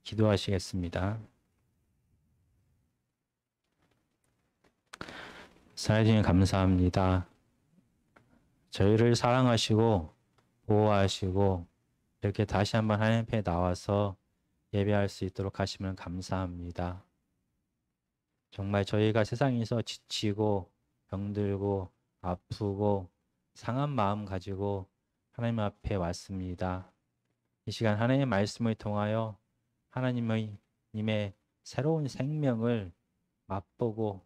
기도하시겠습니다. 하나님 감사합니다. 저희를 사랑하시고 보호하시고 이렇게 다시 한번 하나님 앞에 나와서 예배할 수 있도록 하시면 감사합니다. 정말 저희가 세상에서 지치고 병들고 아프고 상한 마음 가지고 하나님 앞에 왔습니다. 이 시간 하나님의 말씀을 통하여 님의 새로운 생명을 맛보고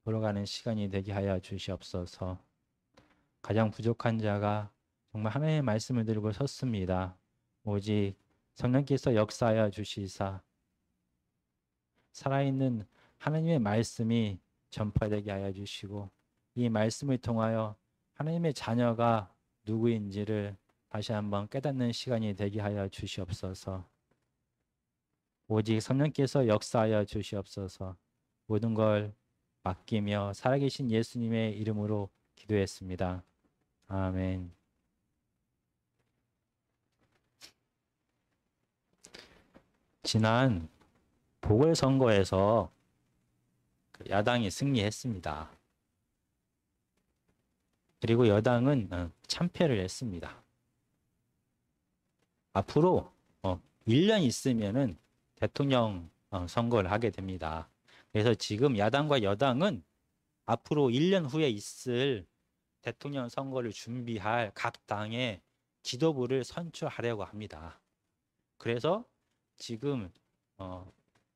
돌아가는 시간이 되게 하여 주시옵소서. 가장 부족한 자가 정말 하나님의 말씀을 들고 섰습니다. 오직 성령께서 역사하여 주시사 살아있는 하나님의 말씀이 전파되게 하여 주시고 이 말씀을 통하여 하나님의 자녀가 누구인지를 다시 한번 깨닫는 시간이 되게 하여 주시옵소서. 오직 성령께서 역사하여 주시옵소서. 모든 걸 맡기며 살아계신 예수님의 이름으로 기도했습니다. 아멘. 지난 보궐선거에서 야당이 승리했습니다. 그리고 여당은 참패를 했습니다. 앞으로 1년 있으면은 대통령 선거를 하게 됩니다. 그래서 지금 야당과 여당은 앞으로 1년 후에 있을 대통령 선거를 준비할 각 당의 지도부를 선출하려고 합니다. 그래서 지금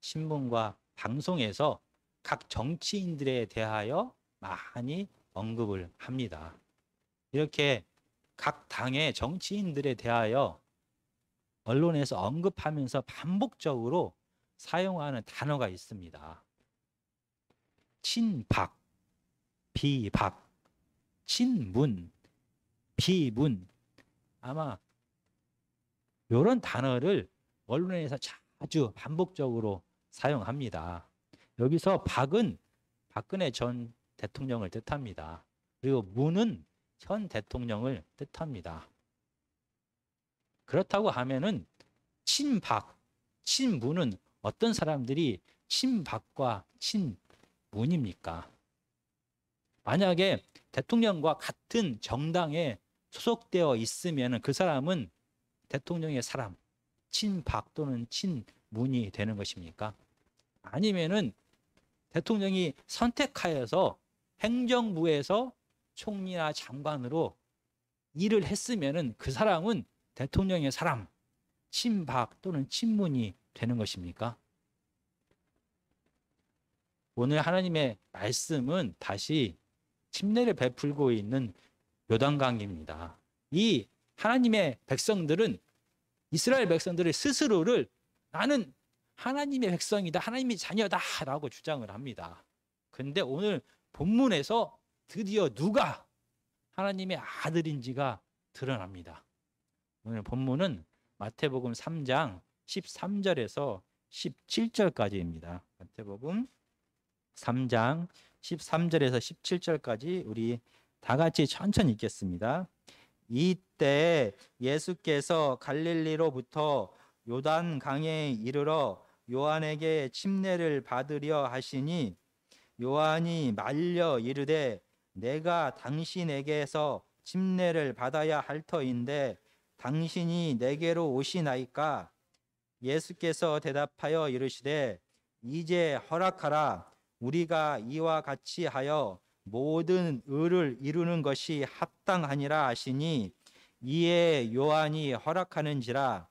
신문과 방송에서 각 정치인들에 대하여 많이 언급을 합니다. 이렇게 각 당의 정치인들에 대하여 언론에서 언급하면서 반복적으로 사용하는 단어가 있습니다. 친박, 비박, 친문, 비문. 아마 이런 단어를 언론에서 자주 반복적으로 사용합니다. 여기서 박은 박근혜 전 대통령을 뜻합니다. 그리고 문은 현 대통령을 뜻합니다. 그렇다고 하면은 친박, 친문은 어떤 사람들이 친박과 친문입니까? 만약에 대통령과 같은 정당에 소속되어 있으면 그 사람은 대통령의 사람, 친박 또는 친문이 되는 것입니까? 아니면은 대통령이 선택하여서 행정부에서 총리나 장관으로 일을 했으면은 그 사람은 대통령의 사람, 친박 또는 친문이 되는 것입니까? 오늘 하나님의 말씀은 다시 침례를 베풀고 있는 요단강입니다. 이 하나님의 백성들은 이스라엘 백성들의 스스로를 나는 하나님의 백성이다, 하나님의 자녀다 라고 주장을 합니다. 근데 오늘 본문에서 드디어 누가 하나님의 아들인지가 드러납니다. 오늘 본문은 마태복음 3장 13절에서 17절까지입니다. 마태복음 3장 13절에서 17절까지 우리 다 같이 천천히 읽겠습니다. 이때 예수께서 갈릴리로부터 요단강에 이르러 요한에게 침례를 받으려 하시니 요한이 말려 이르되 내가 당신에게서 침례를 받아야 할 터인데 당신이 내게로 오시나이까? 예수께서 대답하여 이르시되 이제 허락하라. 우리가 이와 같이 하여 모든 의를 이루는 것이 합당하니라 하시니 이에 요한이 허락하는지라.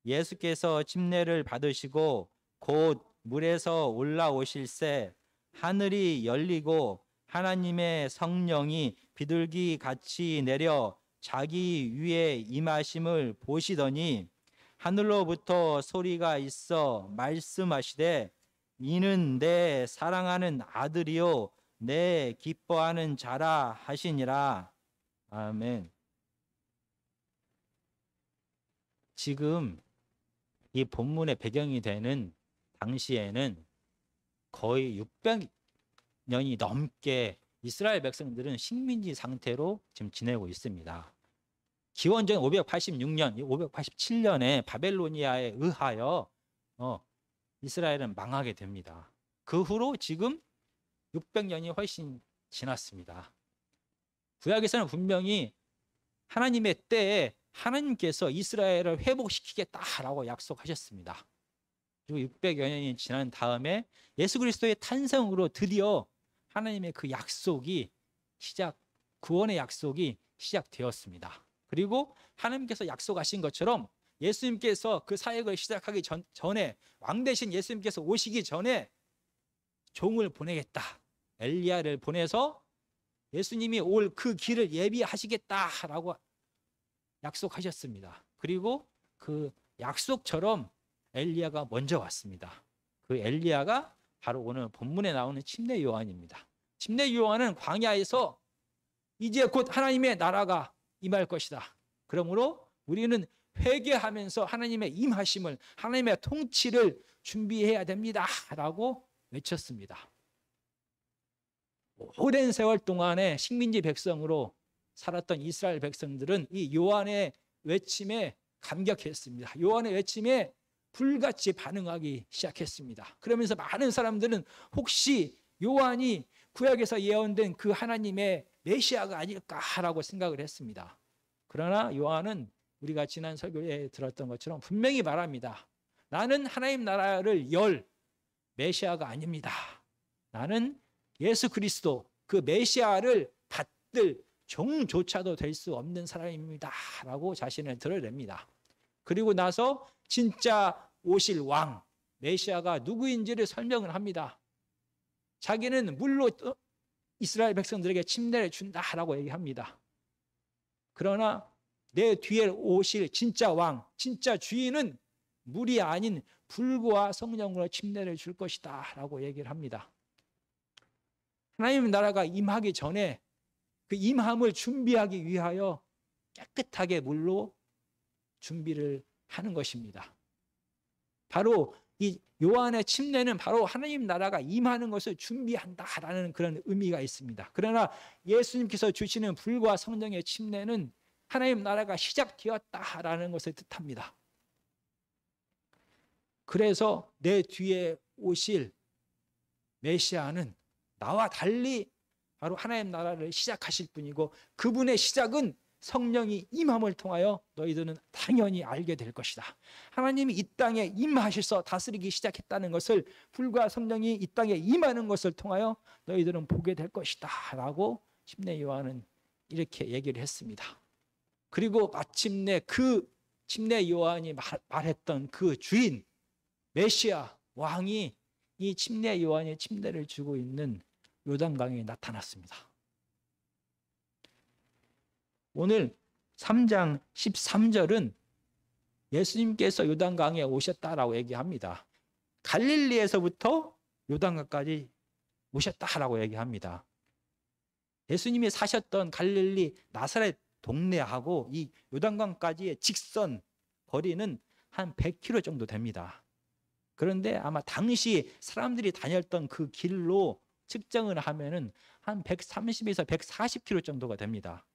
예수께서 침례를 받으시고 곧 물에서 올라오실새 하늘이 열리고 하나님의 성령이 비둘기 같이 내려 자기 위에 임하심을 보시더니 하늘로부터 소리가 있어 말씀하시되 이는 내 사랑하는 아들이요 내 기뻐하는 자라 하시니라. 아멘. 지금 이 본문의 배경이 되는 당시에는 거의 600년이 넘게 이스라엘 백성들은 식민지 상태로 지금 지내고 있습니다. 기원전 586년, 587년에 바벨로니아에 의하여 이스라엘은 망하게 됩니다. 그 후로 지금 600년이 훨씬 지났습니다. 구약에서는 분명히 하나님의 때에 하나님께서 이스라엘을 회복시키겠다라고 약속하셨습니다. 그리고 600여 년이 지난 다음에 예수 그리스도의 탄생으로 드디어 하나님의 그 약속이 구원의 약속이 시작되었습니다. 그리고 하나님께서 약속하신 것처럼 예수님께서 그 사역을 시작하기 전에 왕 대신 예수님께서 오시기 전에 종을 보내겠다. 엘리야를 보내서 예수님이 올 그 길을 예비하시겠다라고 약속하셨습니다. 그리고 그 약속처럼 엘리야가 먼저 왔습니다. 그 엘리야가 바로 오늘 본문에 나오는 침례 요한입니다. 침례 요한은 광야에서 이제 곧 하나님의 나라가 임할 것이다. 그러므로 우리는 회개하면서 하나님의 임하심을, 하나님의 통치를 준비해야 됩니다 라고 외쳤습니다. 오랜 세월 동안에 식민지 백성으로 살았던 이스라엘 백성들은 이 요한의 외침에 감격했습니다. 요한의 외침에 불같이 반응하기 시작했습니다. 그러면서 많은 사람들은 혹시 요한이 구약에서 예언된 그 하나님의 메시아가 아닐까라고 생각을 했습니다. 그러나 요한은 우리가 지난 설교에 들었던 것처럼 분명히 말합니다. 나는 하나님 나라를 열 메시아가 아닙니다. 나는 예수 그리스도 그 메시아를 받들 종조차도 될 수 없는 사람입니다 라고 자신을 드러냅니다. 그리고 나서 진짜 오실 왕 메시아가 누구인지를 설명을 합니다. 자기는 물로 이스라엘 백성들에게 침례를 준다라고 얘기합니다. 그러나 내 뒤에 오실 진짜 왕, 진짜 주인은 물이 아닌 불과 성령으로 침례를 줄 것이다 라고 얘기를 합니다. 하나님 나라가 임하기 전에 그 임함을 준비하기 위하여 깨끗하게 물로 준비를 하는 것입니다. 바로 이 요한의 침례는 바로 하나님 나라가 임하는 것을 준비한다라는 그런 의미가 있습니다. 그러나 예수님께서 주시는 불과 성령의 침례는 하나님 나라가 시작되었다라는 것을 뜻합니다. 그래서 내 뒤에 오실 메시아는 나와 달리 바로 하나님 나라를 시작하실 분이고 그분의 시작은 성령이 임함을 통하여 너희들은 당연히 알게 될 것이다. 하나님이 이 땅에 임하셔서 다스리기 시작했다는 것을 불과 성령이 이 땅에 임하는 것을 통하여 너희들은 보게 될 것이다 라고 침례 요한은 이렇게 얘기를 했습니다. 그리고 마침내 그 침례 요한이 말했던 그 주인 메시아 왕이 이 침례 요한이 침례를 주고 있는 요단강에 나타났습니다. 오늘 3장 13절은 예수님께서 요단강에 오셨다라고 얘기합니다. 갈릴리에서부터 요단강까지 오셨다라고 얘기합니다. 예수님이 사셨던 갈릴리 나사렛 동네하고 이 요단강까지의 직선 거리는 한 100km 정도 됩니다. 그런데 아마 당시 사람들이 다녔던 그 길로 측정을 하면은 한 130에서 140km 정도가 됩니다.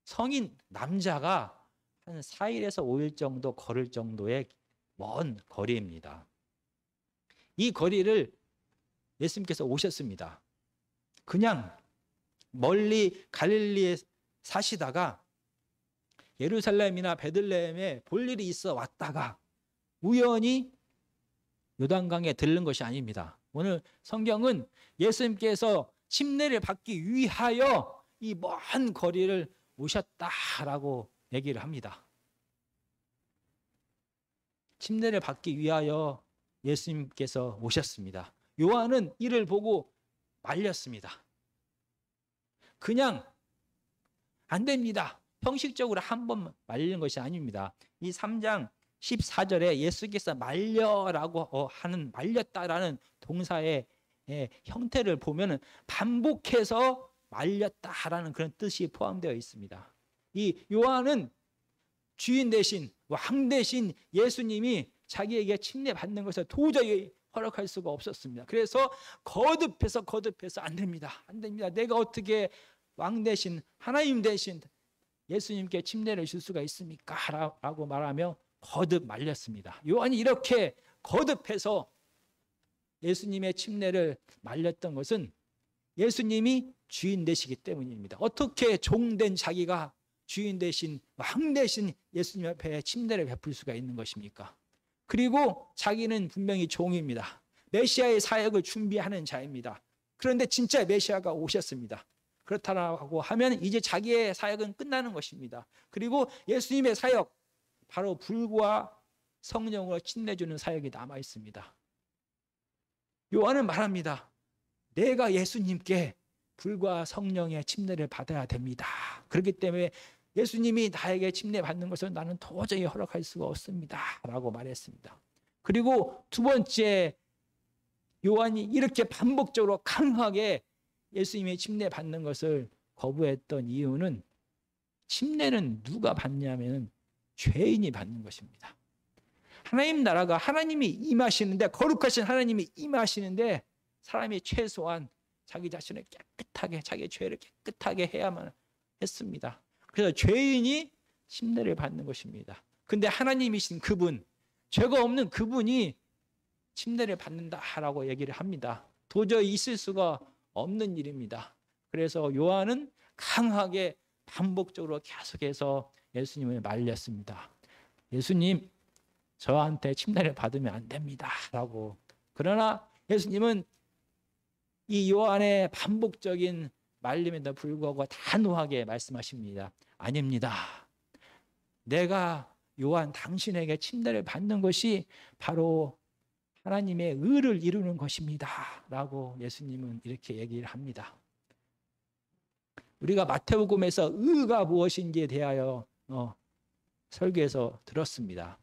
성인 남자가 한 4일에서 5일 정도 걸을 정도의 먼 거리입니다. 이 거리를 예수님께서 오셨습니다. 그냥 멀리 갈릴리에 사시다가 예루살렘이나 베들레헴에 볼 일이 있어 왔다가 우연히 요단강에 들른 것이 아닙니다. 오늘 성경은 예수님께서 침례를 받기 위하여 이 먼 거리를 오셨다라고 얘기를 합니다. 침례를 받기 위하여 예수님께서 오셨습니다. 요한은 이를 보고 말렸습니다. 그냥 안 됩니다. 형식적으로 한 번 말리는 것이 아닙니다. 이 3장 14절에 예수께서 말려라고 하는 말렸다라는 동사의 형태를 보면은 반복해서 말렸다라는 그런 뜻이 포함되어 있습니다. 이 요한은 주인 대신 왕 대신 예수님이 자기에게 침례 받는 것을 도저히 허락할 수가 없었습니다. 그래서 거듭해서 안 됩니다. 안 됩니다. 내가 어떻게 왕 대신 하나님 대신 예수님께 침례를 줄 수가 있습니까? 라고 말하며 거듭 말렸습니다. 요한이 이렇게 거듭해서 예수님의 침례를 말렸던 것은 예수님이 주인 되시기 때문입니다. 어떻게 종된 자기가 주인 대신 왕 대신 예수님 앞에 침례를 베풀 수가 있는 것입니까? 그리고 자기는 분명히 종입니다. 메시아의 사역을 준비하는 자입니다. 그런데 진짜 메시아가 오셨습니다. 그렇다고 하면 이제 자기의 사역은 끝나는 것입니다. 그리고 예수님의 사역, 바로 불과 성령으로 침례주는 사역이 남아 있습니다. 요한은 말합니다. 내가 예수님께 불과 성령의 침례를 받아야 됩니다. 그렇기 때문에 예수님이 나에게 침례 받는 것을 나는 도저히 허락할 수가 없습니다 라고 말했습니다. 그리고 두 번째, 요한이 이렇게 반복적으로 강하게 예수님의 침례 받는 것을 거부했던 이유는, 침례는 누가 받냐면 죄인이 받는 것입니다. 하나님 나라가 하나님이 임하시는데, 거룩하신 하나님이 임하시는데 사람이 최소한 자기 자신을 깨끗하게, 자기의 죄를 깨끗하게 해야만 했습니다. 그래서 죄인이 침례를 받는 것입니다. 근데 하나님이신 그분, 죄가 없는 그분이 침례를 받는다라고 얘기를 합니다. 도저히 있을 수가 없는 일입니다. 그래서 요한은 강하게 반복적으로 계속해서 예수님을 말렸습니다. 예수님, 저한테 침례를 받으면 안 됩니다 라고. 그러나 예수님은 이 요한의 반복적인 말림에도 불구하고 단호하게 말씀하십니다. 아닙니다. 내가 요한 당신에게 침례를 받는 것이 바로 하나님의 의를 이루는 것입니다 라고 예수님은 이렇게 얘기를 합니다. 우리가 마태복음에서 의가 무엇인지에 대하여 설교에서 들었습니다.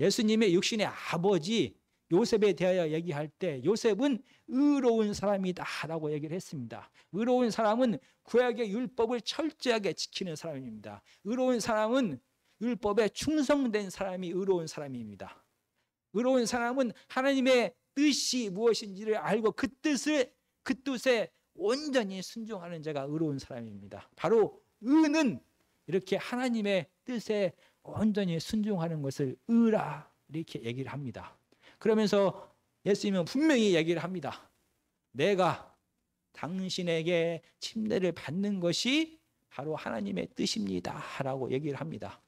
예수님의 육신의 아버지 요셉에 대하여 얘기할 때 요셉은 의로운 사람이다 라고 얘기를 했습니다. 의로운 사람은 구약의 율법을 철저하게 지키는 사람입니다. 의로운 사람은 율법에 충성된 사람이 의로운 사람입니다. 의로운 사람은 하나님의 뜻이 무엇인지를 알고 그 뜻에 온전히 순종하는 자가 의로운 사람입니다. 바로 의는 이렇게 하나님의 뜻에 온전히 순종하는 것을 의라 이렇게 얘기를 합니다. 그러면서 예수님은 분명히 얘기를 합니다. 내가 당신에게 침례를 받는 것이 바로 하나님의 뜻입니다 라고 얘기를 합니다.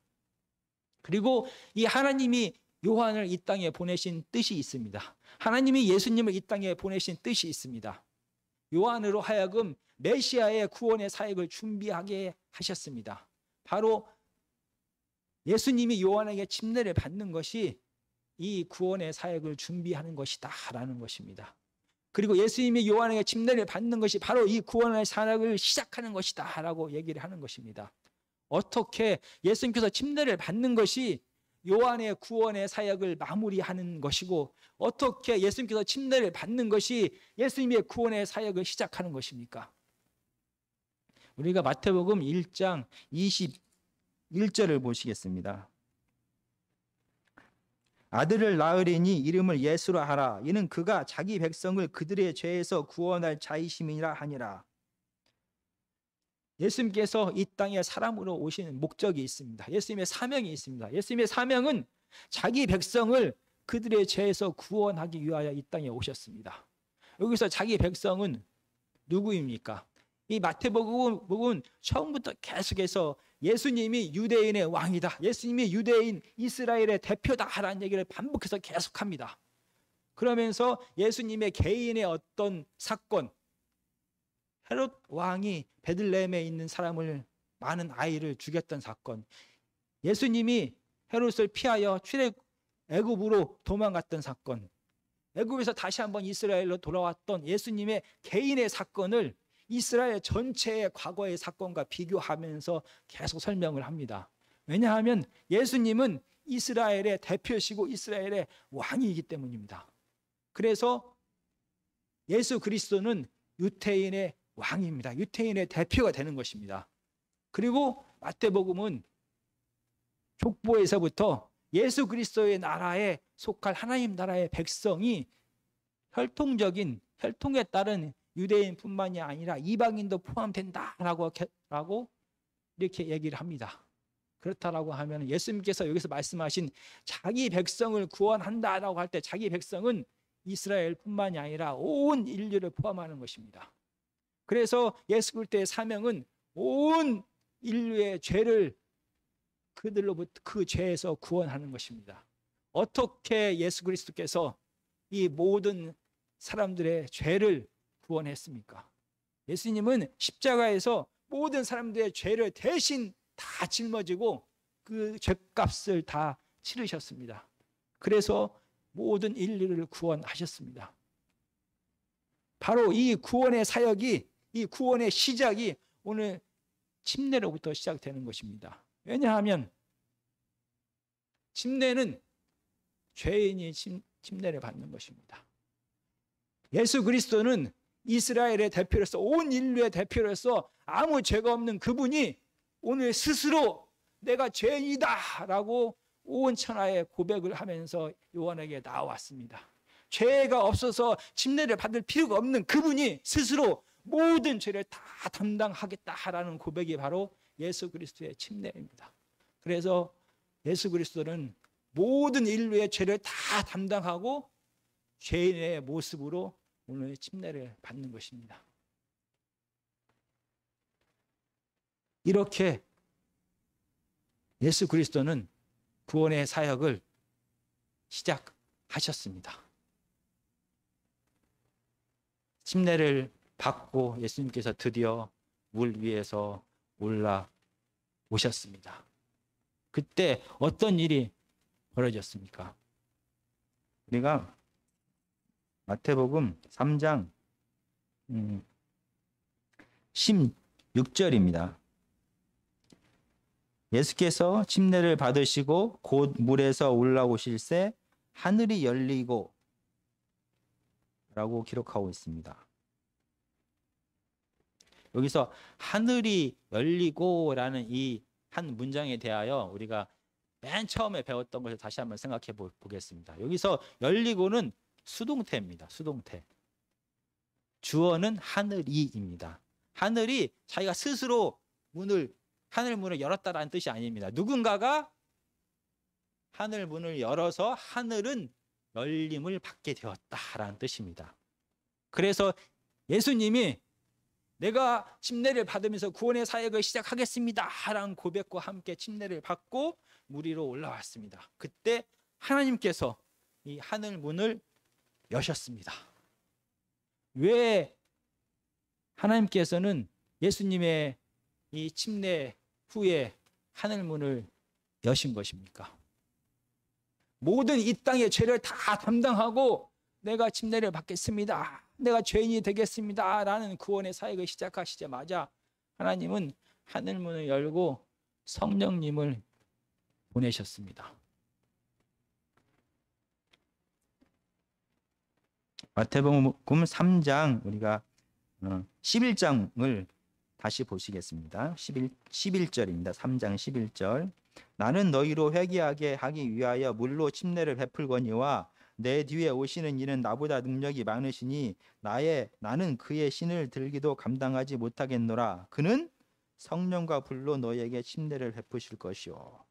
그리고 이 하나님이 요한을 이 땅에 보내신 뜻이 있습니다. 하나님이 예수님을 이 땅에 보내신 뜻이 있습니다. 요한으로 하여금 메시아의 구원의 사역을 준비하게 하셨습니다. 바로 예수님이 요한에게 침례를 받는 것이 이 구원의 사역을 준비하는 것이다 라는 것입니다. 그리고 예수님이 요한에게 침례를 받는 것이 바로 이 구원의 사역을 시작하는 것이다 라고 얘기를 하는 것입니다. 어떻게 예수님께서 침례를 받는 것이 요한의 구원의 사역을 마무리하는 것이고, 어떻게 예수님께서 침례를 받는 것이 예수님의 구원의 사역을 시작하는 것입니까? 우리가 마태복음 1장 21절을 보시겠습니다. 아들을 낳으리니 이름을 예수라 하라. 이는 그가 자기 백성을 그들의 죄에서 구원할 자이심이라 하니라. 예수님께서 이 땅에 사람으로 오시는 목적이 있습니다. 예수님의 사명이 있습니다. 예수님의 사명은 자기 백성을 그들의 죄에서 구원하기 위하여 이 땅에 오셨습니다. 여기서 자기 백성은 누구입니까? 이 마태복음은 처음부터 계속해서 예수님이 유대인의 왕이다, 예수님이 유대인 이스라엘의 대표다라는 얘기를 반복해서 계속합니다. 그러면서 예수님의 개인의 어떤 사건, 헤롯 왕이 베들레헴에 있는 사람을, 많은 아이를 죽였던 사건, 예수님이 헤롯을 피하여 애굽으로 도망갔던 사건, 애굽에서 다시 한번 이스라엘로 돌아왔던 예수님의 개인의 사건을 이스라엘 전체의 과거의 사건과 비교하면서 계속 설명을 합니다. 왜냐하면 예수님은 이스라엘의 대표시고 이스라엘의 왕이기 때문입니다. 그래서 예수 그리스도는 유태인의 왕입니다. 유태인의 대표가 되는 것입니다. 그리고 마태복음은 족보에서부터 예수 그리스도의 나라에 속할 하나님 나라의 백성이 혈통에 따른 유대인뿐만이 아니라 이방인도 포함된다라고 이렇게 얘기를 합니다. 그렇다라고 하면 예수님께서 여기서 말씀하신 자기 백성을 구원한다라고 할 때 자기 백성은 이스라엘뿐만이 아니라 온 인류를 포함하는 것입니다. 그래서 예수 그리스도의 사명은 온 인류의 죄를 그들로부터 그 죄에서 구원하는 것입니다. 어떻게 예수 그리스도께서 이 모든 사람들의 죄를 구원했습니까? 예수님은 십자가에서 모든 사람들의 죄를 대신 다 짊어지고 그 죄값을 다 치르셨습니다. 그래서 모든 인류를 구원하셨습니다. 바로 이 구원의 사역이, 이 구원의 시작이 오늘 침례로부터 시작되는 것입니다. 왜냐하면 침례는 죄인이 침례를 받는 것입니다. 예수 그리스도는 이스라엘의 대표로서, 온 인류의 대표로서 아무 죄가 없는 그분이 오늘 스스로 내가 죄인이다 라고 온 천하에 고백을 하면서 요한에게 나왔습니다. 죄가 없어서 침례를 받을 필요가 없는 그분이 스스로 모든 죄를 다 담당하겠다라는 고백이 바로 예수 그리스도의 침례입니다. 그래서 예수 그리스도는 모든 인류의 죄를 다 담당하고 죄인의 모습으로 오늘 침례를 받는 것입니다. 이렇게 예수 그리스도는 구원의 사역을 시작하셨습니다. 침례를 받고 예수님께서 드디어 물 위에서 올라오셨습니다. 그때 어떤 일이 벌어졌습니까? 우리가 마태복음 3장 16절입니다. 예수께서 침례를 받으시고 곧 물에서 올라오실새 하늘이 열리고 라고 기록하고 있습니다. 여기서 하늘이 열리고 라는 이 한 문장에 대하여 우리가 맨 처음에 배웠던 것을 다시 한번 생각해 보겠습니다. 여기서 열리고는 수동태입니다. 수동태. 주어는 하늘이입니다. 하늘이 자기가 스스로 하늘 문을 열었다라는 뜻이 아닙니다. 누군가가 하늘 문을 열어서 하늘은 열림을 받게 되었다라는 뜻입니다. 그래서 예수님이 내가 침례를 받으면서 구원의 사역을 시작하겠습니다 라는 고백과 함께 침례를 받고 물 위로 올라왔습니다. 그때 하나님께서 이 하늘 문을 여셨습니다. 왜 하나님께서는 예수님의 이 침례 후에 하늘 문을 여신 것입니까? 모든 이 땅의 죄를 다 담당하고 내가 침례를 받겠습니다, 내가 죄인이 되겠습니다 라는 구원의 사역을 시작하시자마자 하나님은 하늘 문을 열고 성령님을 보내셨습니다. 마태복음 3장 우리가 11장을 다시 보시겠습니다. 11절입니다. 3장 11절. 나는 너희로 회개하게 하기 위하여 물로 침례를 베풀거니와 내 뒤에 오시는 이는 나보다 능력이 많으시니 나는 그의 신을 들기도 감당하지 못하겠노라. 그는 성령과 불로 너희에게 침례를 베푸실 것이요.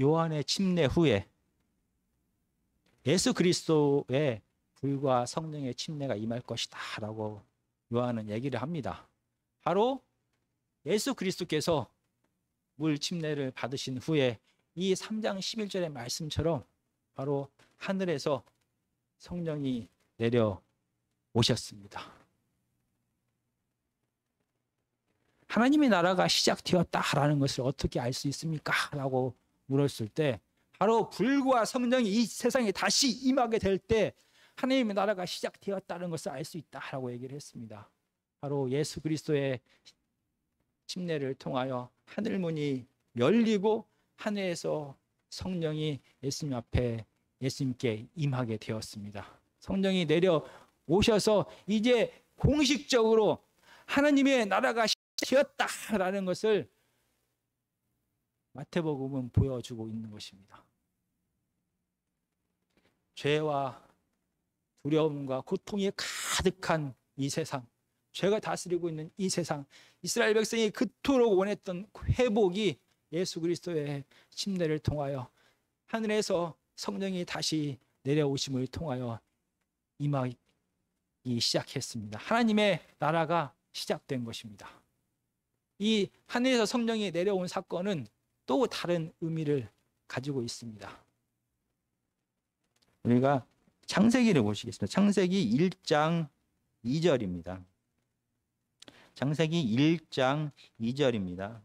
요한의 침례 후에 예수 그리스도의 불과 성령의 침례가 임할 것이다 라고 요한은 얘기를 합니다. 바로 예수 그리스도께서 물 침례를 받으신 후에 이 3장 11절의 말씀처럼 바로 하늘에서 성령이 내려오셨습니다. 하나님의 나라가 시작되었다라는 것을 어떻게 알 수 있습니까? 라고 물었을 때 바로 불과 성령이 이 세상에 다시 임하게 될 때 하나님의 나라가 시작되었다는 것을 알 수 있다라고 얘기를 했습니다. 바로 예수 그리스도의 침례를 통하여 하늘문이 열리고 하늘에서 성령이 예수님 앞에 예수님께 임하게 되었습니다. 성령이 내려오셔서 이제 공식적으로 하나님의 나라가 시작되었다라는 것을 마태복음은 보여주고 있는 것입니다. 죄와 두려움과 고통이 가득한 이 세상, 죄가 다스리고 있는 이 세상, 이스라엘 백성이 그토록 원했던 회복이 예수 그리스도의 침례를 통하여 하늘에서 성령이 다시 내려오심을 통하여 임하기 시작했습니다. 하나님의 나라가 시작된 것입니다. 이 하늘에서 성령이 내려온 사건은 또 다른 의미를 가지고 있습니다. 우리가 창세기를 보시겠습니다. 창세기 1장 2절입니다. 창세기 1장 2절입니다.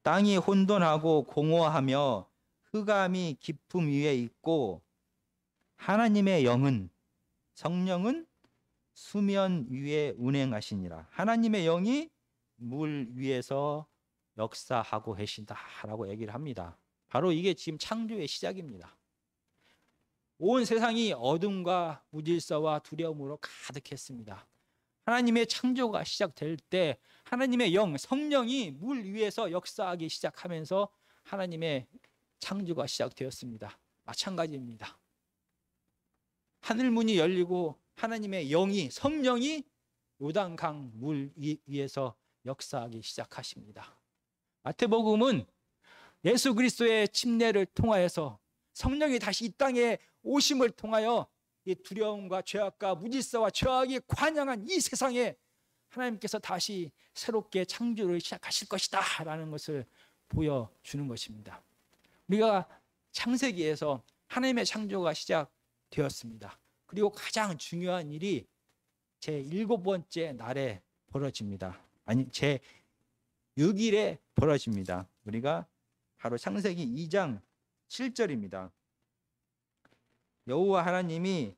땅이 혼돈하고 공허하며 흑암이 깊음 위에 있고 하나님의 영은 성령은 수면 위에 운행하시니라. 하나님의 영이 물 위에서 역사하고 계신다라고 얘기를 합니다. 바로 이게 지금 창조의 시작입니다. 온 세상이 어둠과 무질서와 두려움으로 가득했습니다. 하나님의 창조가 시작될 때 하나님의 영, 성령이 물 위에서 역사하기 시작하면서 하나님의 창조가 시작되었습니다. 마찬가지입니다. 하늘문이 열리고 하나님의 영이, 성령이 요단강 물 위에서 역사하기 시작하십니다. 마태복음은 예수 그리스도의 침례를 통하여서 성령이 다시 이 땅에 오심을 통하여 이 두려움과 죄악과 무질서와 죄악이 관영한 이 세상에 하나님께서 다시 새롭게 창조를 시작하실 것이다 라는 것을 보여주는 것입니다. 우리가 창세기에서 하나님의 창조가 시작되었습니다. 그리고 가장 중요한 일이 제 7번째 날에 벌어집니다. 아니 제 6일에 벌어집니다. 우리가 바로 창세기 2장 7절입니다. 여호와 하나님이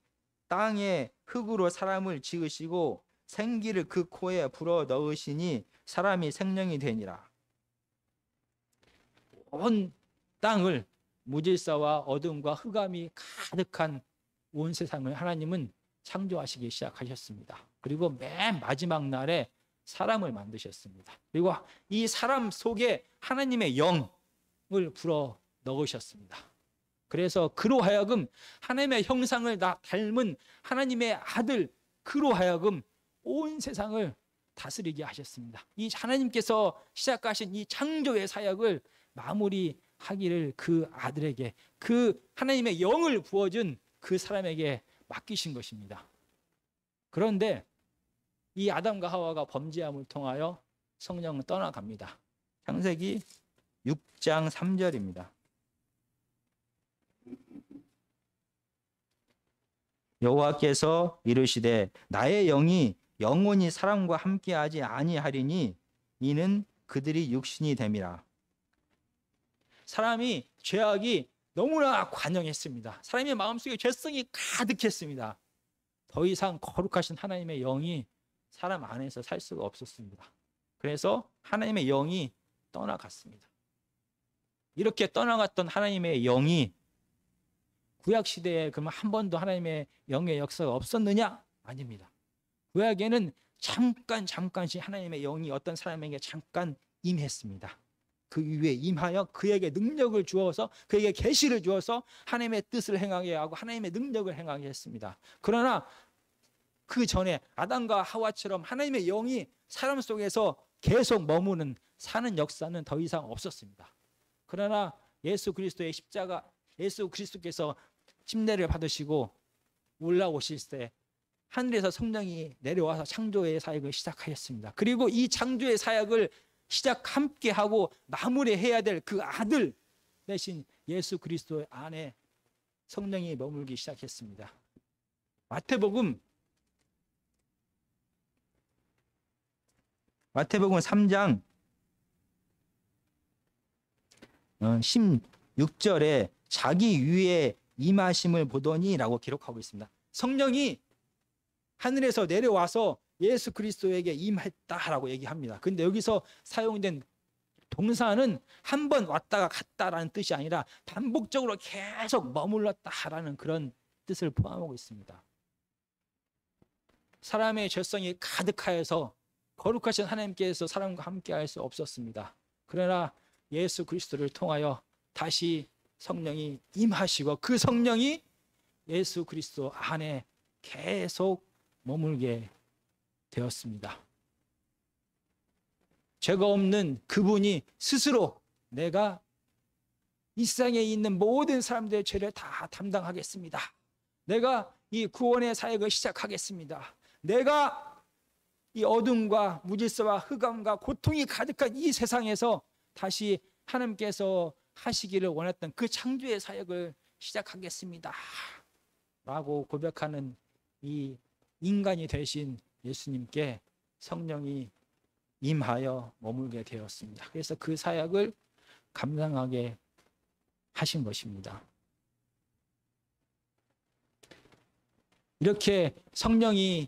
땅에 흙으로 사람을 지으시고 생기를 그 코에 불어 넣으시니 사람이 생명이 되니라. 온 땅을 무질서와 어둠과 흑암이 가득한 온 세상을 하나님은 창조하시기 시작하셨습니다. 그리고 맨 마지막 날에 사람을 만드셨습니다. 그리고 이 사람 속에 하나님의 영을 불어 넣으셨습니다. 그래서 그로 하여금 하나님의 형상을 닮은 하나님의 아들 그로 하여금 온 세상을 다스리게 하셨습니다. 이 하나님께서 시작하신 이 창조의 사역을 마무리하기를 그 아들에게, 그 하나님의 영을 부어준 그 사람에게 맡기신 것입니다. 그런데 이 아담과 하와가 범죄함을 통하여 성령은 떠나갑니다. 창세기 6장 3절입니다. 여호와께서 이르시되 나의 영이 영원히 사람과 함께하지 아니하리니 이는 그들이 육신이 됨이라. 사람이 죄악이 너무나 관영했습니다. 사람의 마음속에 죄성이 가득했습니다. 더 이상 거룩하신 하나님의 영이 사람 안에서 살 수가 없었습니다. 그래서 하나님의 영이 떠나갔습니다. 이렇게 떠나갔던 하나님의 영이 구약 시대에 그러면 한 번도 하나님의 영의 역사가 없었느냐? 아닙니다. 구약에는 잠깐씩 하나님의 영이 어떤 사람에게 잠깐 임했습니다. 그 위에 임하여 그에게 능력을 주어서 그에게 계시를 주어서 하나님의 뜻을 행하게 하고 하나님의 능력을 행하게 했습니다. 그러나 그 전에 아담과 하와처럼 하나님의 영이 사람 속에서 계속 머무는 사는 역사는 더 이상 없었습니다. 그러나 예수 그리스도의 십자가, 예수 그리스도께서 침례를 받으시고 올라오실 때 하늘에서 성령이 내려와서 창조의 사역을 시작하였습니다. 그리고 이 창조의 사역을 함께 하고 마무리해야 될 그 아들 대신 예수 그리스도 안에 성령이 머물기 시작했습니다. 마태복음 3장 16절에 자기 위에 임하심을 보더니 라고 기록하고 있습니다. 성령이 하늘에서 내려와서 예수 그리스도에게 임했다라고 얘기합니다. 근데 여기서 사용된 동사는 한 번 왔다가 갔다라는 뜻이 아니라 반복적으로 계속 머물렀다라는 그런 뜻을 포함하고 있습니다. 사람의 죄성이 가득하여서 거룩하신 하나님께서 사람과 함께 할 수 없었습니다. 그러나 예수 그리스도를 통하여 다시 성령이 임하시고 그 성령이 예수 그리스도 안에 계속 머물게 되었습니다. 죄가 없는 그분이 스스로 내가 이 세상에 있는 모든 사람들의 죄를 다 담당하겠습니다. 내가 이 구원의 사역을 시작하겠습니다. 내가 이 어둠과 무질서와 흑암과 고통이 가득한 이 세상에서 다시 하나님께서 하시기를 원했던 그 창조의 사역을 시작하겠습니다. 라고 고백하는 이 인간이 되신 예수님께 성령이 임하여 머물게 되었습니다. 그래서 그 사역을 감당하게 하신 것입니다. 이렇게 성령이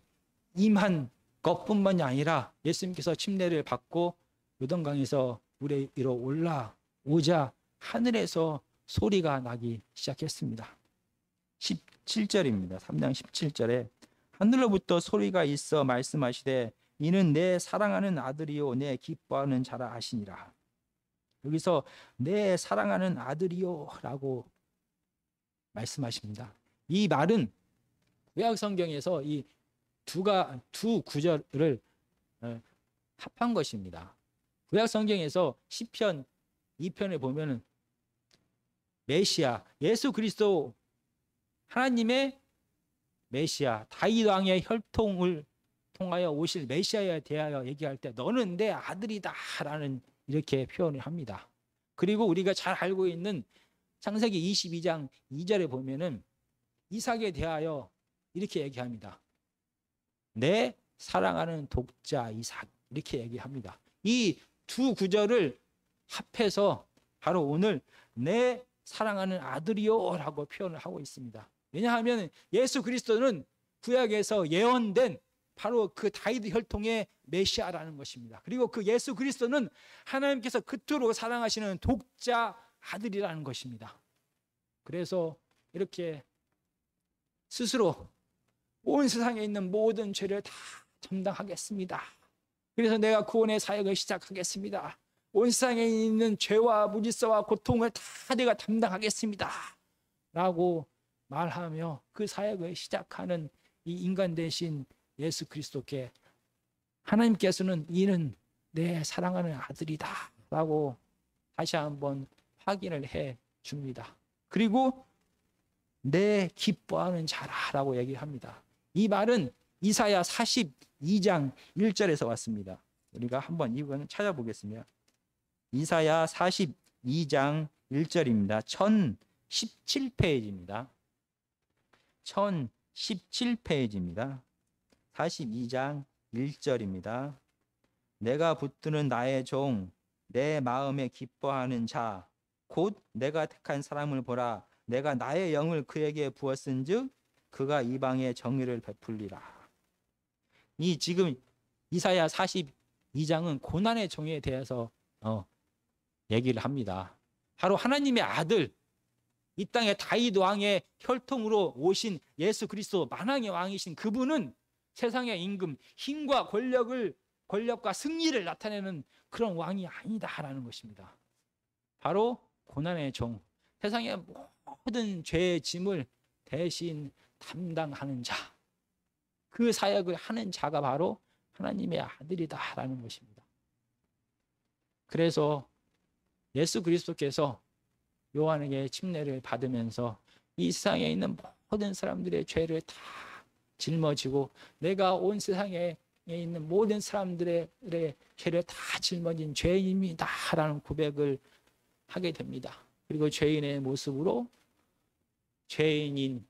임한 것뿐만이 아니라 예수님께서 침례를 받고 요단강에서 물에 위로 올라오자 하늘에서 소리가 나기 시작했습니다. 17절입니다. 3장 17절에 하늘로부터 소리가 있어 말씀하시되 이는 내 사랑하는 아들이요 내 기뻐하는 자라 하시니라. 여기서 내 사랑하는 아들이요 라고 말씀하십니다. 이 말은 구약 성경에서 이 두 구절을 합한 것입니다. 구약 성경에서 시편 2편에 보면은 메시아 예수 그리스도 하나님의 메시아 다윗 왕의 혈통을 통하여 오실 메시아에 대하여 얘기할 때 너는 내 아들이다 라는 이렇게 표현을 합니다. 그리고 우리가 잘 알고 있는 창세기 22장 2절에 보면은 이삭에 대하여 이렇게 얘기합니다. 내 사랑하는 독자 이삭 이렇게 얘기합니다. 이 두 구절을 합해서 바로 오늘 내 사랑하는 아들이요 라고 표현을 하고 있습니다. 왜냐하면 예수 그리스도는 구약에서 예언된 바로 그 다윗 혈통의 메시아라는 것입니다. 그리고 그 예수 그리스도는 하나님께서 그토록 사랑하시는 독자 아들이라는 것입니다. 그래서 이렇게 스스로 온 세상에 있는 모든 죄를 다 감당하겠습니다. 그래서 내가 구원의 사역을 시작하겠습니다. 온 세상에 있는 죄와 무질서와 고통을 다 내가 담당하겠습니다. 라고 말하며 그 사역을 시작하는 이 인간 대신 예수 그리스도께 하나님께서는 이는 내 사랑하는 아들이다 라고 다시 한번 확인을 해 줍니다. 그리고 내 기뻐하는 자라라고 얘기합니다. 이 말은 이사야 42장 1절에서 왔습니다. 우리가 한번 이건 찾아보겠습니다. 이사야 42장 1절입니다. 1017페이지입니다. 1017페이지입니다. 42장 1절입니다. 내가 붙드는 나의 종, 내 마음에 기뻐하는 자, 곧 내가 택한 사람을 보라. 내가 나의 영을 그에게 부었은즉 그가 이방에 정의를 베풀리라. 이 지금 이사야 42장은 고난의 종에 대해서 얘기를 합니다. 바로 하나님의 아들, 이 땅에 다윗 왕의 혈통으로 오신 예수 그리스도 만왕의 왕이신 그분은 세상의 임금, 힘과 권력과 승리를 나타내는 그런 왕이 아니다라는 것입니다. 바로 고난의 종, 세상의 모든 죄의 짐을 대신 담당하는 자, 그 사역을 하는 자가 바로 하나님의 아들이다라는 것입니다. 그래서 예수 그리스도께서 요한에게 침례를 받으면서 이 세상에 있는 모든 사람들의 죄를 다 짊어지고 내가 온 세상에 있는 모든 사람들의 죄를 다 짊어진 죄인입니다라는 고백을 하게 됩니다. 그리고 죄인의 모습으로 죄인인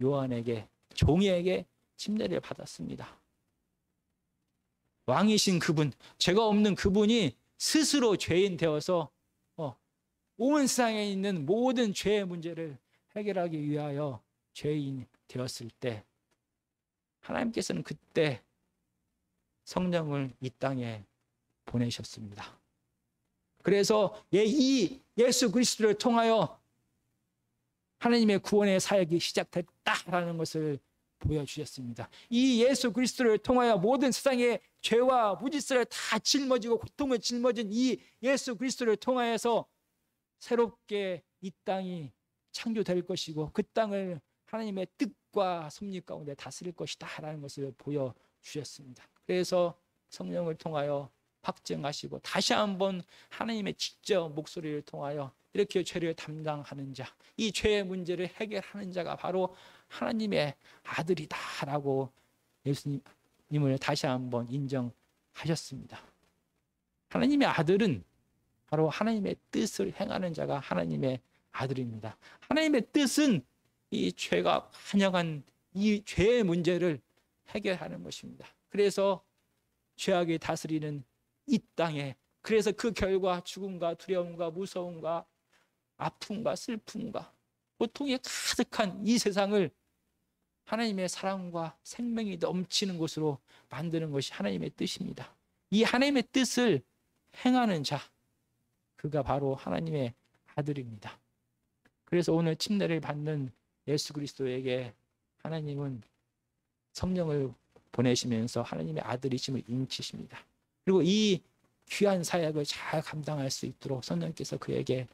요한에게 종이에게 침례를 받았습니다. 왕이신 그분, 죄가 없는 그분이 스스로 죄인 되어서 온 세상에 있는 모든 죄의 문제를 해결하기 위하여 죄인 되었을 때 하나님께서는 그때 성령을 이 땅에 보내셨습니다. 그래서 이 예수 그리스도를 통하여 하나님의 구원의 사역이 시작됐다라는 것을 보여주셨습니다. 이 예수 그리스도를 통하여 모든 세상의 죄와 무질서를 다 짊어지고 고통을 짊어진 이 예수 그리스도를 통하여서 새롭게 이 땅이 창조될 것이고 그 땅을 하나님의 뜻과 섭리 가운데 다스릴 것이다 라는 것을 보여주셨습니다. 그래서 성령을 통하여 확증하시고 다시 한번 하나님의 직접 목소리를 통하여 이렇게 죄를 담당하는 자, 이 죄의 문제를 해결하는 자가 바로 하나님의 아들이다라고 예수님을 다시 한번 인정하셨습니다. 하나님의 아들은 바로 하나님의 뜻을 행하는 자가 하나님의 아들입니다. 하나님의 뜻은 이 죄가 환영한 이 죄의 문제를 해결하는 것입니다. 그래서 죄악이 다스리는 이 땅에, 그래서 그 결과 죽음과 두려움과 무서움과 아픔과 슬픔과 고통이 가득한 이 세상을 하나님의 사랑과 생명이 넘치는 곳으로 만드는 것이 하나님의 뜻입니다. 이 하나님의 뜻을 행하는 자, 그가 바로 하나님의 아들입니다. 그래서 오늘 침례를 받는 예수 그리스도에게 하나님은 성령을 보내시면서 하나님의 아들이심을 인치십니다. 그리고 이 귀한 사역을 잘 감당할 수 있도록 성령께서 그에게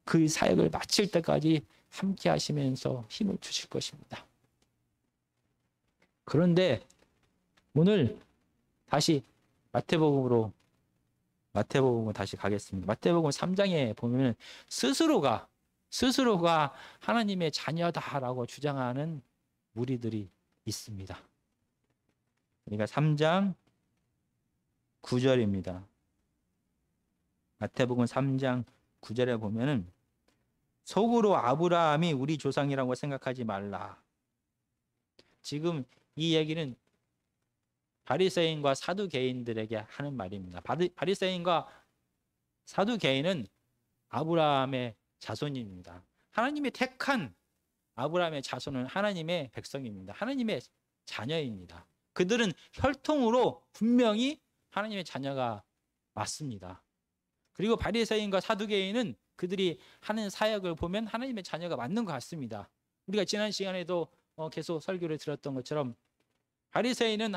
그 사역을 마칠 때까지 함께 하시면서 힘을 주실 것입니다. 그런데 오늘 다시 마태복음으로 다시 가겠습니다. 마태복음 3장에 보면 스스로가 하나님의 자녀다라고 주장하는 무리들이 있습니다. 그러니까 3장 9절입니다. 마태복음 3장 9절에 보면은 속으로 아브라함이 우리 조상이라고 생각하지 말라. 지금 이 얘기는 바리새인과 사두개인들에게 하는 말입니다. 바리새인과 사두개인은 아브라함의 자손입니다. 하나님이 택한 아브라함의 자손은 하나님의 백성입니다. 하나님의 자녀입니다. 그들은 혈통으로 분명히 하나님의 자녀가 맞습니다. 그리고 바리새인과 사두개인은 그들이 하는 사역을 보면 하나님의 자녀가 맞는 것 같습니다. 우리가 지난 시간에도 계속 설교를 들었던 것처럼 바리새인은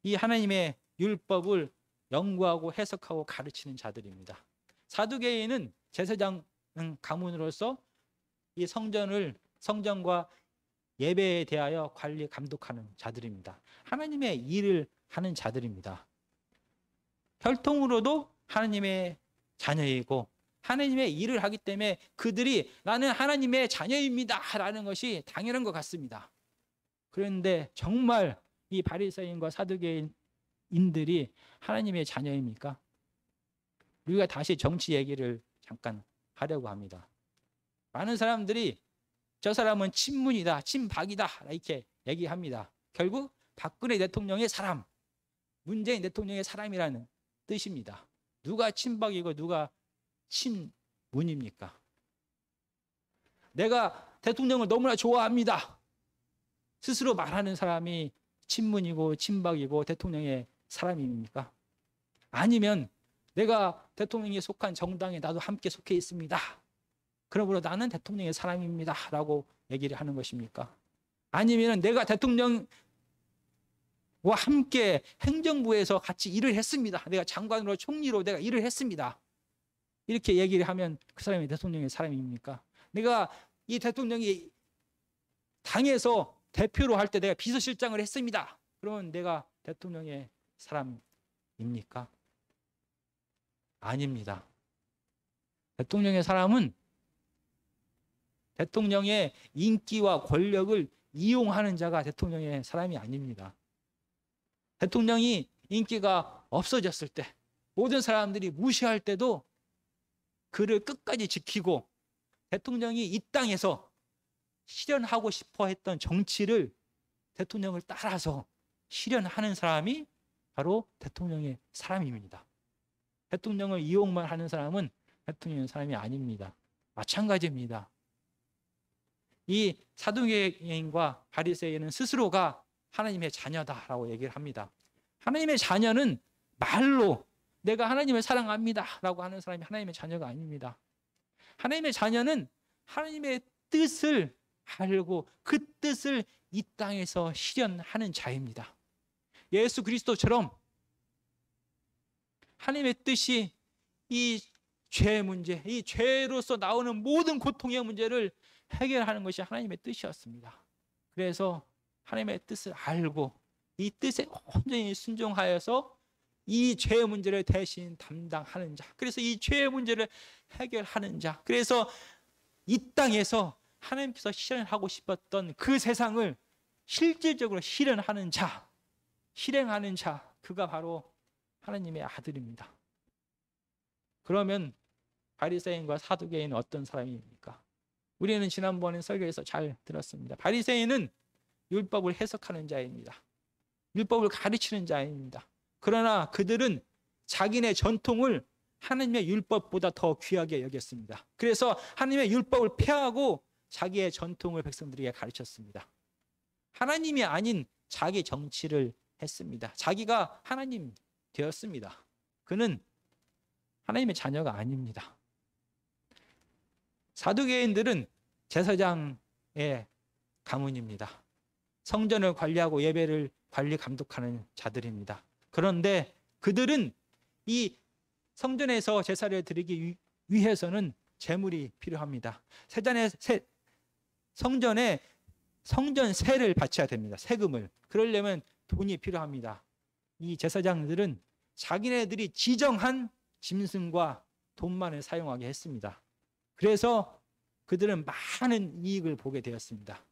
이 하나님의 율법을 연구하고 해석하고 가르치는 자들입니다. 사두개인은 제사장 가문으로서 이 성전과 예배에 대하여 관리 감독하는 자들입니다. 하나님의 일을 하는 자들입니다. 혈통으로도 하나님의 자녀이고 하나님의 일을 하기 때문에 그들이 나는 하나님의 자녀입니다 라는 것이 당연한 것 같습니다. 그런데 정말 이 바리새인과 사두개인들이 하나님의 자녀입니까? 우리가 다시 정치 얘기를 잠깐 하려고 합니다. 많은 사람들이 저 사람은 친문이다, 친박이다 이렇게 얘기합니다. 결국 박근혜 대통령의 사람, 문재인 대통령의 사람이라는 뜻입니다. 누가 친박이고 누가 친문입니까? 내가 대통령을 너무나 좋아합니다. 스스로 말하는 사람이 친문이고 친박이고 대통령의 사람입니까? 아니면 내가 대통령이 속한 정당에 나도 함께 속해 있습니다. 그러므로 나는 대통령의 사람입니다 라고 얘기를 하는 것입니까? 아니면 내가 대통령과 함께 행정부에서 같이 일을 했습니다. 내가 장관으로 총리로 내가 일을 했습니다. 이렇게 얘기를 하면 그 사람이 대통령의 사람입니까? 내가 이 대통령이 당에서 대표로 할 때 내가 비서실장을 했습니다. 그러면 내가 대통령의 사람입니까? 아닙니다. 대통령의 사람은 대통령의 인기와 권력을 이용하는 자가 대통령의 사람이 아닙니다. 대통령이 인기가 없어졌을 때, 모든 사람들이 무시할 때도 그를 끝까지 지키고 대통령이 이 땅에서 실현하고 싶어 했던 정치를 대통령을 따라서 실현하는 사람이 바로 대통령의 사람입니다. 대통령을 이용만 하는 사람은 대통령의 사람이 아닙니다. 마찬가지입니다. 이 사두개인과 바리새인은 스스로가 하나님의 자녀다라고 얘기를 합니다. 하나님의 자녀는 말로 내가 하나님을 사랑합니다 라고 하는 사람이 하나님의 자녀가 아닙니다. 하나님의 자녀는 하나님의 뜻을 알고 그 뜻을 이 땅에서 실현하는 자입니다. 예수 그리스도처럼 하나님의 뜻이 이 죄의 문제, 이 죄로서 나오는 모든 고통의 문제를 해결하는 것이 하나님의 뜻이었습니다. 그래서 하나님의 뜻을 알고 이 뜻에 온전히 순종하여서 이 죄의 문제를 대신 담당하는 자. 그래서 이 죄의 문제를 해결하는 자. 그래서 이 땅에서 하나님께서 실현하고 싶었던 그 세상을 실질적으로 실현하는 자, 실행하는 자, 그가 바로 하나님의 아들입니다. 그러면 바리새인과 사두개인은 어떤 사람입니까? 우리는 지난번에 설교에서 잘 들었습니다. 바리새인은 율법을 해석하는 자입니다. 율법을 가르치는 자입니다. 그러나 그들은 자기네 전통을 하나님의 율법보다 더 귀하게 여겼습니다. 그래서 하나님의 율법을 폐하고 자기의 전통을 백성들에게 가르쳤습니다. 하나님이 아닌 자기 정치를 했습니다. 자기가 하나님 되었습니다. 그는 하나님의 자녀가 아닙니다. 사두개인들은 제사장의 가문입니다. 성전을 관리하고 예배를 관리 감독하는 자들입니다. 그런데 그들은 이 성전에서 제사를 드리기 위해서는 제물이 필요합니다. 성전에 성전세를 바쳐야 됩니다. 세금을. 그러려면 돈이 필요합니다. 이 제사장들은 자기네들이 지정한 짐승과 돈만을 사용하게 했습니다. 그래서 그들은 많은 이익을 보게 되었습니다.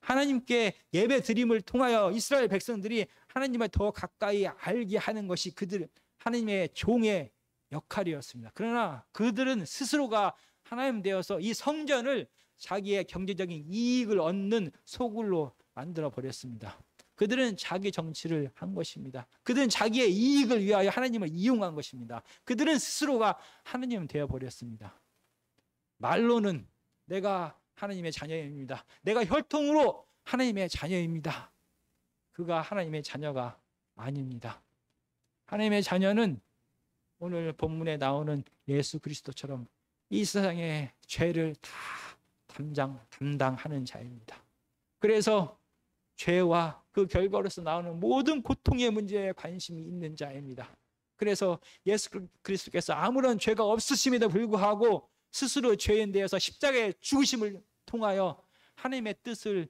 하나님께 예배 드림을 통하여 이스라엘 백성들이 하나님을 더 가까이 알게 하는 것이 그들 하나님의 종의 역할이었습니다. 그러나 그들은 스스로가 하나님 되어서 이 성전을 자기의 경제적인 이익을 얻는 소굴로 만들어 버렸습니다. 그들은 자기 정치를 한 것입니다. 그들은 자기의 이익을 위하여 하나님을 이용한 것입니다. 그들은 스스로가 하나님 되어 버렸습니다. 말로는 내가 하나님의 자녀입니다. 내가 혈통으로 하나님의 자녀입니다. 그가 하나님의 자녀가 아닙니다. 하나님의 자녀는 오늘 본문에 나오는 예수 그리스도처럼 이 세상의 죄를 다 담당하는 자입니다. 그래서 죄와 그 결과로서 나오는 모든 고통의 문제에 관심이 있는 자입니다. 그래서 예수 그리스도께서 아무런 죄가 없으심에도 불구하고 스스로 죄인 되어서 십자가의 죽으심을 통하여 하나님의 뜻을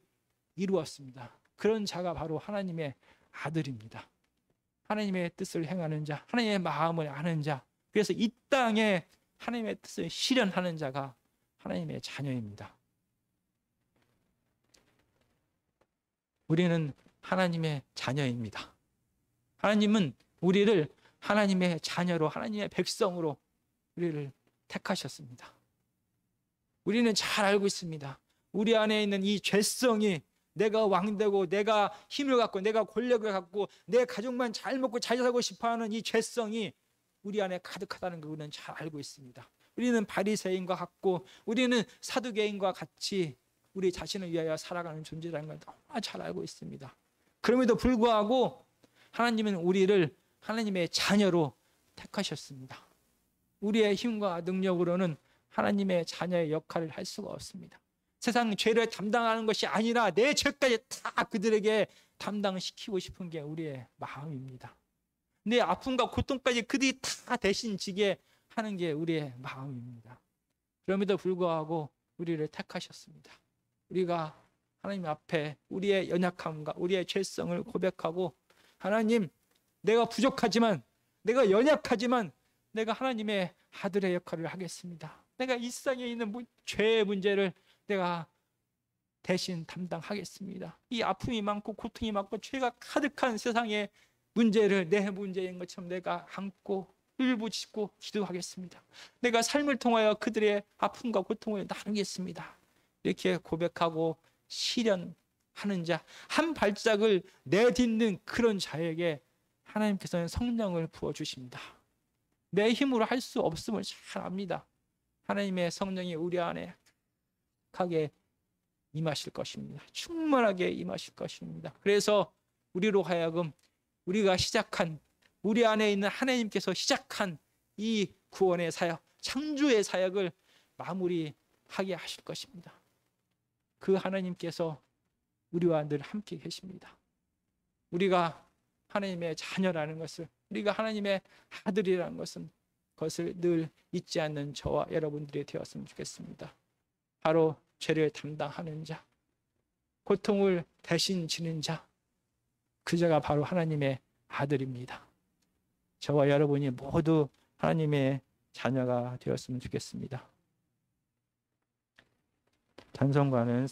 이루었습니다. 그런 자가 바로 하나님의 아들입니다. 하나님의 뜻을 행하는 자, 하나님의 마음을 아는 자. 그래서 이 땅에 하나님의 뜻을 실현하는 자가 하나님의 자녀입니다. 우리는 하나님의 자녀입니다. 하나님은 우리를 하나님의 자녀로, 하나님의 백성으로 우리를 택하셨습니다. 우리는 잘 알고 있습니다. 우리 안에 있는 이 죄성이 내가 왕되고 내가 힘을 갖고 내가 권력을 갖고 내 가족만 잘 먹고 잘 살고 싶어하는 이 죄성이 우리 안에 가득하다는 걸 우리는 잘 알고 있습니다. 우리는 바리새인과 같고 우리는 사두개인과 같이 우리 자신을 위하여 살아가는 존재라는 걸 너무 잘 알고 있습니다. 그럼에도 불구하고 하나님은 우리를 하나님의 자녀로 택하셨습니다. 우리의 힘과 능력으로는 하나님의 자녀의 역할을 할 수가 없습니다. 세상 죄를 담당하는 것이 아니라 내 죄까지 다 그들에게 담당시키고 싶은 게 우리의 마음입니다. 내 아픔과 고통까지 그들이 다 대신 지게 하는 게 우리의 마음입니다. 그럼에도 불구하고 우리를 택하셨습니다. 우리가 하나님 앞에 우리의 연약함과 우리의 죄성을 고백하고 하나님, 내가 부족하지만 내가 연약하지만 내가 하나님의 아들의 역할을 하겠습니다. 내가 이 세상에 있는 죄의 문제를 내가 대신 담당하겠습니다. 이 아픔이 많고 고통이 많고 죄가 가득한 세상의 문제를 내 문제인 것처럼 내가 안고 울부짖고 기도하겠습니다. 내가 삶을 통하여 그들의 아픔과 고통을 나누겠습니다. 이렇게 고백하고 실현하는 자, 한 발짝을 내딛는 그런 자에게 하나님께서는 성령을 부어주십니다. 내 힘으로 할 수 없음을 잘 압니다. 하나님의 성령이 우리 안에 하게 임하실 것입니다. 충만하게 임하실 것입니다. 그래서 우리로 하여금 우리가 시작한, 우리 안에 있는 하나님께서 시작한 이 구원의 사역, 창조의 사역을 마무리하게 하실 것입니다. 그 하나님께서 우리와 늘 함께 계십니다. 우리가 하나님의 자녀라는 것을, 우리가 하나님의 아들이라는 것을 늘 잊지 않는 저와 여러분들이 되었으면 좋겠습니다. 바로 죄를 담당하는 자, 고통을 대신 지는 자, 그 자가 바로 하나님의 아들입니다. 저와 여러분이 모두 하나님의 자녀가 되었으면 좋겠습니다. 찬송가는